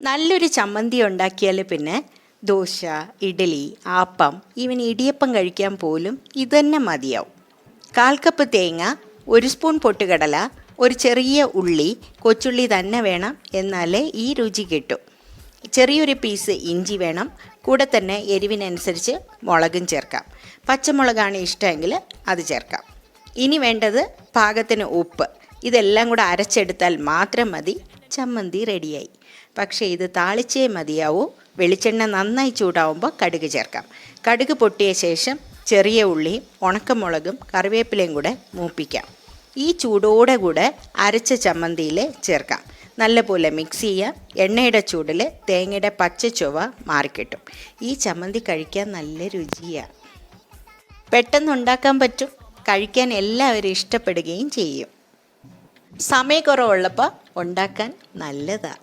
നല്ലൊരു ചമ്മന്തി ഉണ്ടാക്കിയാൽ പിന്നെ ദോശ, ഇഡ്ഡലി, ആപ്പം, ഈവൻ ഇടിയപ്പം കഴിക്കാൻ പോലും ഇതുതന്നെ മതിയാവും. 1/4 കപ്പ് തേങ്ങ, 1 സ്പൂൺ പൊട്ടുകടല, ഒരു ചെറിയ ഉള്ളി, കൊച്ചുള്ളി തന്നെ വേണം, എന്നാലേ ഈ രുചി കിട്ടും. ചെറിയൊരു പീസ് ഇഞ്ചി വേണം. കൂടെ തന്നെ എരിവിനനുസരിച്ച് മുളകും ചേർക്കാം. പച്ചമുളകാണ് ഇഷ്ടമെങ്കിൽ അത് ചേർക്കാം. ഇനി വേണ്ടത് പാകത്തിന് ഉപ്പ്. ഇതെല്ലാം കൂടെ അരച്ചെടുത്താൽ മാത്രം മതി, ചമ്മന്തി റെഡിയായി. പക്ഷേ ഇത് താളിച്ചേ മതിയാവൂ. വെളിച്ചെണ്ണ നന്നായി ചൂടാവുമ്പോൾ കടുക് ചേർക്കാം. കടുക് പൊട്ടിയ ശേഷം ചെറിയ ഉള്ളിയും ഉണക്കമുളകും കറിവേപ്പിലയും കൂടെ മൂപ്പിക്കാം. ഈ ചൂടോടെ കൂടെ അരച്ച ചമ്മന്തിയിൽ ചേർക്കാം. നല്ലപോലെ മിക്സ് ചെയ്യാം. എണ്ണയുടെ ചൂടിൽ തേങ്ങയുടെ പച്ച ചുവ മാറിക്കിട്ടും. ഈ ചമ്മന്തി കഴിക്കാൻ നല്ല രുചിയാണ്. പെട്ടെന്ന് ഉണ്ടാക്കാൻ പറ്റും. കഴിക്കാൻ എല്ലാവരും ഇഷ്ടപ്പെടുകയും ചെയ്യും. സമയക്കുറവുള്ളപ്പോൾ ഉണ്ടാക്കാൻ നല്ലതാണ്.